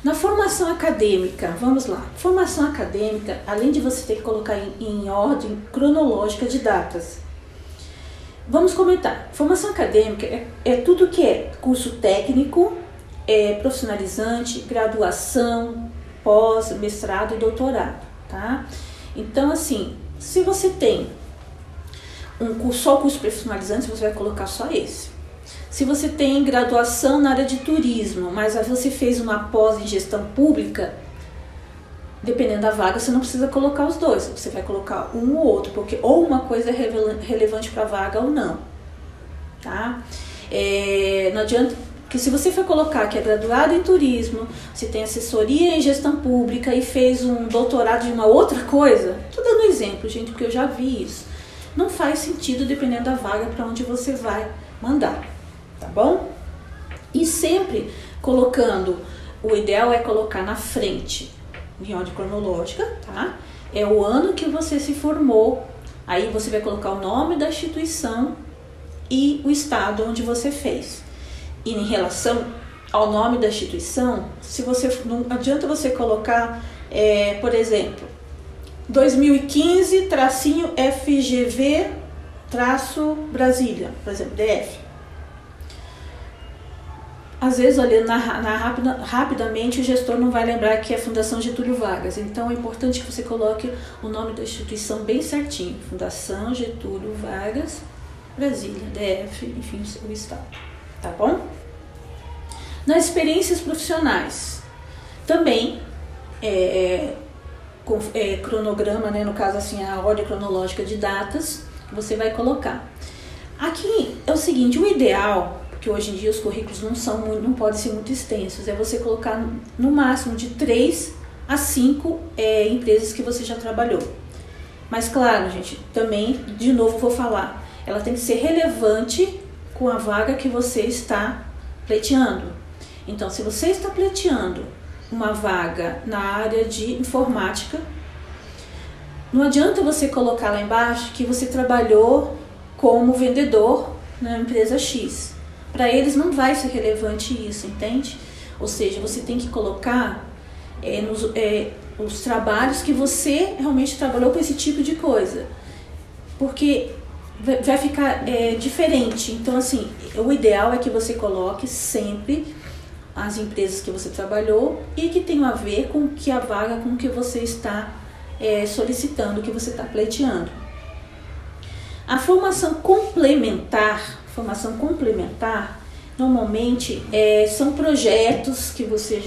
Na formação acadêmica, vamos lá. Formação acadêmica, além de você ter que colocar em ordem cronológica de datas. Vamos comentar. Formação acadêmica é tudo que é curso técnico, profissionalizante, graduação, pós, mestrado e doutorado, tá? Então, assim, se você tem só curso profissionalizante, você vai colocar só esse. Se você tem graduação na área de turismo, mas você fez uma pós em gestão pública, dependendo da vaga, você não precisa colocar os dois, você vai colocar um ou outro, porque ou uma coisa é relevante para a vaga ou não, tá? Não adianta, porque se você for colocar que é graduado em turismo, você tem assessoria em gestão pública e fez um doutorado de uma outra coisa, tô dando um exemplo, gente, porque eu já vi isso, não faz sentido dependendo da vaga para onde você vai mandar, tá bom? E sempre colocando, o ideal é colocar na frente, em ordem cronológica, tá? É o ano que você se formou, aí você vai colocar o nome da instituição e o estado onde você fez. E em relação ao nome da instituição, não adianta você colocar, por exemplo, 2015-FGV-Brasília, por exemplo, DF. Às vezes, olhando rapidamente, o gestor não vai lembrar que é Fundação Getúlio Vargas. Então, é importante que você coloque o nome da instituição bem certinho. Fundação Getúlio Vargas, Brasília, DF, enfim, o estado. Tá bom? Nas experiências profissionais, também, cronograma, né, no caso, assim, a ordem cronológica de datas, que você vai colocar. Aqui é o seguinte, o ideal, que hoje em dia os currículos não podem ser muito extensos, é você colocar no máximo de 3 a 5 empresas que você já trabalhou. Mas claro, gente, também, de novo vou falar, ela tem que ser relevante com a vaga que você está pleiteando. Então, se você está pleiteando uma vaga na área de informática, não adianta você colocar lá embaixo que você trabalhou como vendedor na empresa X. Para eles não vai ser relevante isso, entende? Ou seja, você tem que colocar os trabalhos que você realmente trabalhou com esse tipo de coisa. Porque vai ficar diferente. Então, assim, o ideal é que você coloque sempre as empresas que você trabalhou e que tenham a ver com que a vaga com que você está solicitando, que você está pleiteando. A formação complementar, normalmente são projetos que você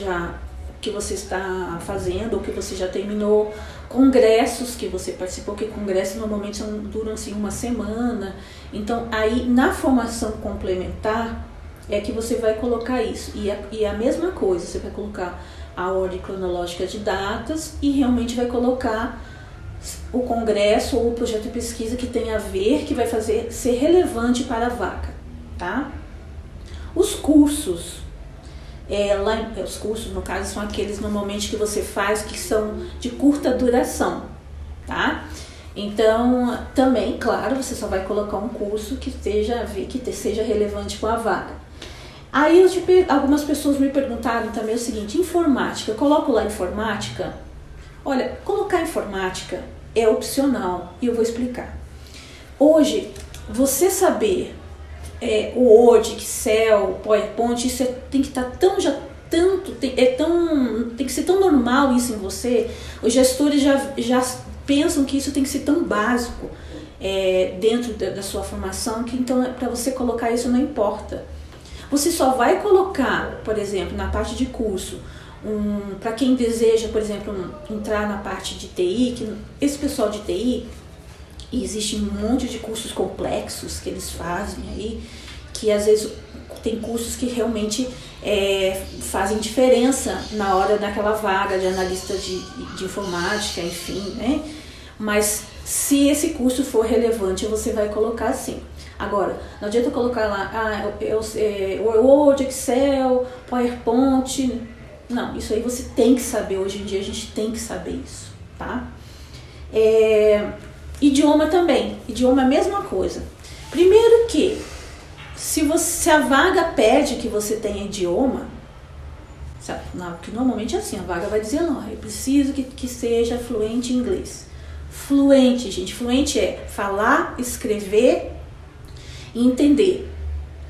está fazendo ou que você já terminou, congressos que você participou, que congressos normalmente duram assim uma semana. Então aí na formação complementar é que você vai colocar isso, e a mesma coisa, você vai colocar a ordem cronológica de datas e realmente vai colocar o congresso ou o projeto de pesquisa que tem a ver, que vai ser relevante para a vaga, tá? Os cursos, os cursos no caso são aqueles normalmente que você faz que são de curta duração, tá? Então, também, claro, você só vai colocar um curso que seja relevante com a vaga. Aí algumas pessoas me perguntaram também o seguinte, informática, eu coloco lá informática? Olha, colocar informática é opcional e eu vou explicar. Hoje, você saber o Word, Excel, PowerPoint, isso tem que estar tem que ser tão normal isso em você. Os gestores já pensam que isso tem que ser tão básico dentro da sua formação, que então para você colocar isso não importa. Você só vai colocar, por exemplo, na parte de curso, para quem deseja, por exemplo, entrar na parte de TI, que esse pessoal de TI, existe um monte de cursos complexos que eles fazem aí, que às vezes tem cursos que realmente fazem diferença na hora daquela vaga de analista de informática, enfim, né? Mas se esse curso for relevante, você vai colocar sim. Agora, não adianta colocar lá, Word, Excel, PowerPoint. Não, isso aí você tem que saber, hoje em dia a gente tem que saber isso, tá? Idioma também, idioma é a mesma coisa. Primeiro que, se a vaga pede que você tenha idioma, sabe? Não, porque normalmente é assim, a vaga vai dizer, não, eu preciso que seja fluente em inglês. Fluente, gente, fluente é falar, escrever e entender.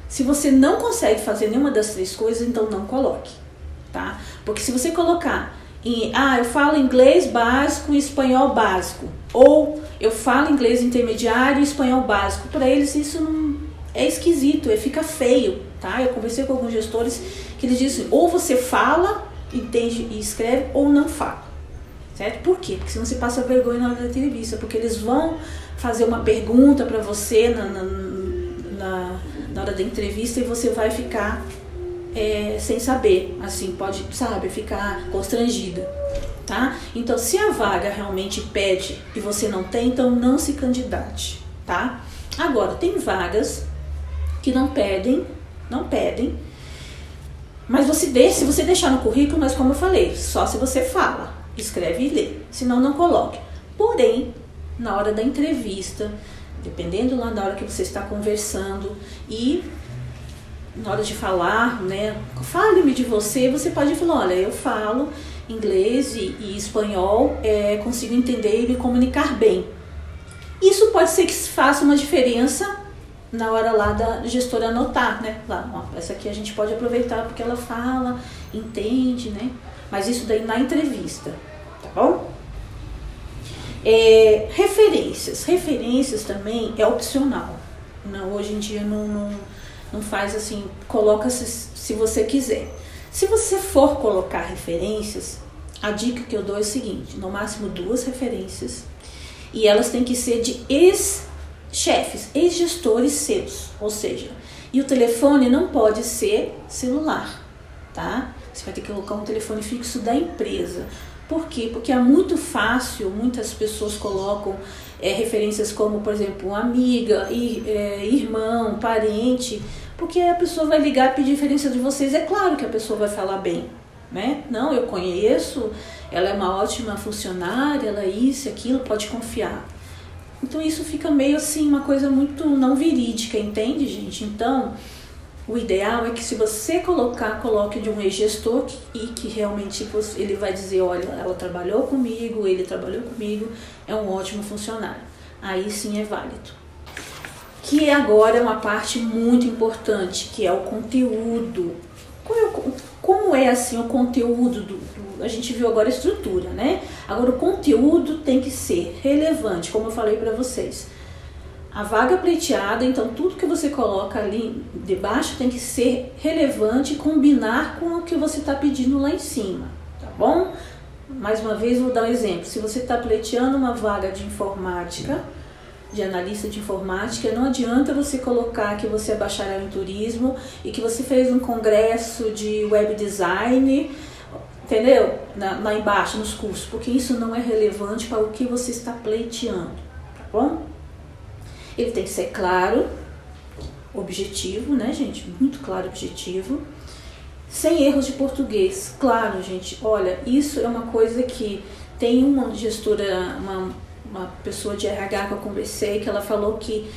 Se você não consegue fazer nenhuma das três coisas, então não coloque, tá? Porque se você colocar eu falo inglês básico e espanhol básico, ou eu falo inglês intermediário e espanhol básico, para eles isso não é esquisito, fica feio, tá? Eu conversei com alguns gestores que eles dizem, ou você fala, entende e escreve, ou não fala, certo? Por quê? Porque senão você passa vergonha na hora da entrevista, porque eles vão fazer uma pergunta para você na hora da entrevista e você vai ficar sem saber, assim, pode, sabe, ficar constrangida, tá? Então, se a vaga realmente pede e você não tem, então não se candidate, tá? Agora, tem vagas que não pedem, mas se você deixar no currículo, mas como eu falei, só se você fala, escreve e lê, senão não coloque. Porém, na hora da entrevista, dependendo lá da hora que você está conversando e na hora de falar, né, fale-me de você, você pode falar, olha, eu falo inglês e espanhol, consigo entender e me comunicar bem. Isso pode ser que faça uma diferença na hora lá da gestora anotar, né, lá, ó, essa aqui a gente pode aproveitar porque ela fala, entende, né, mas isso daí na entrevista, tá bom? Referências também é opcional, não, hoje em dia não faz assim, coloca se você quiser. Se você for colocar referências, a dica que eu dou é o seguinte, no máximo 2 referências, e elas têm que ser de ex-chefes, ex-gestores seus, ou seja, e o telefone não pode ser celular, tá? Você vai ter que colocar um telefone fixo da empresa. Por quê? Porque é muito fácil, muitas pessoas colocam referências como, por exemplo, amiga, irmão, parente, porque a pessoa vai ligar e pedir referência de vocês. É claro que a pessoa vai falar bem, né? Não, eu conheço, ela é uma ótima funcionária, ela é isso, aquilo, pode confiar. Então isso fica meio assim, uma coisa muito não verídica, entende, gente? Então, o ideal é que se você coloque de um ex-gestor e que realmente ele vai dizer, olha, ela trabalhou comigo, ele trabalhou comigo, é um ótimo funcionário. Aí sim é válido. Que agora é uma parte muito importante, que é o conteúdo. Como é assim o conteúdo a gente viu agora a estrutura, né? Agora o conteúdo tem que ser relevante, como eu falei para vocês. A vaga pleiteada, então tudo que você coloca ali debaixo tem que ser relevante e combinar com o que você está pedindo lá em cima, tá bom? Mais uma vez vou dar um exemplo. Se você está pleiteando uma vaga de informática, de analista de informática, não adianta você colocar que você é bacharel em turismo e que você fez um congresso de web design, entendeu? Lá embaixo nos cursos, porque isso não é relevante para o que você está pleiteando, tá bom? Ele tem que ser claro, objetivo, né, gente? Muito claro, objetivo. Sem erros de português. Claro, gente, olha, isso é uma coisa que tem uma gestora, uma pessoa de RH que eu conversei, que ela falou que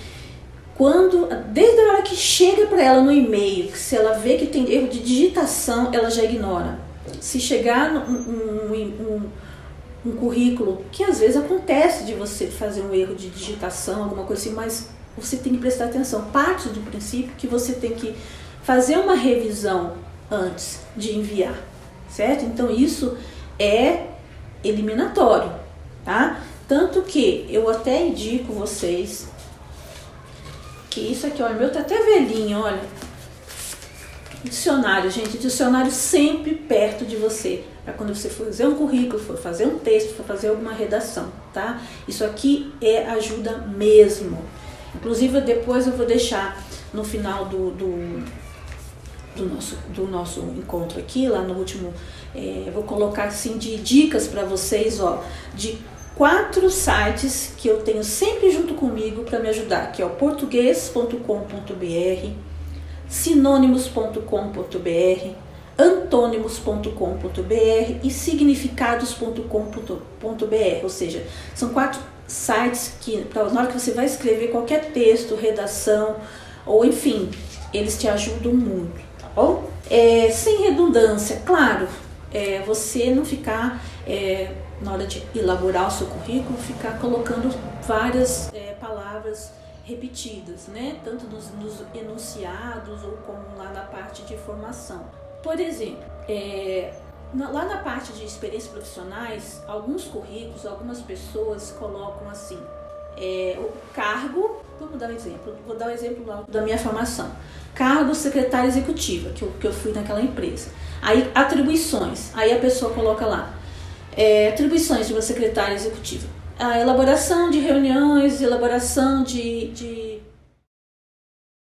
desde a hora que chega para ela no e-mail, que se ela vê que tem erro de digitação, ela já ignora. Se chegar um currículo, que às vezes acontece de você fazer um erro de digitação, alguma coisa assim, mas você tem que prestar atenção. Parte do princípio que você tem que fazer uma revisão antes de enviar, certo? Então isso é eliminatório, tá? Tanto que eu até indico vocês que isso aqui, olha, o meu tá até velhinho, olha. Dicionário, gente, dicionário sempre perto de você, para quando você for fazer um currículo, for fazer um texto, for fazer alguma redação, tá? Isso aqui ajuda mesmo. Inclusive, depois eu vou deixar no final do nosso encontro aqui, lá no último, eu vou colocar assim de dicas para vocês, ó, de 4 sites que eu tenho sempre junto comigo para me ajudar, que é o português.com.br, sinônimos.com.br, antônimos.com.br e significados.com.br, ou seja, são 4 sites que, na hora que você vai escrever qualquer texto, redação, ou enfim, eles te ajudam muito, tá bom? Sem redundância, claro, você não ficar, na hora de elaborar o seu currículo, ficar colocando várias palavras repetidas, né? Tanto nos enunciados ou como lá na parte de formação. Por exemplo, lá na parte de experiências profissionais, alguns currículos, algumas pessoas colocam assim, o cargo, vou dar um exemplo lá da minha formação, cargo secretária executiva, que eu fui naquela empresa. Aí atribuições, aí a pessoa coloca lá, atribuições de uma secretária executiva, a elaboração de reuniões, elaboração de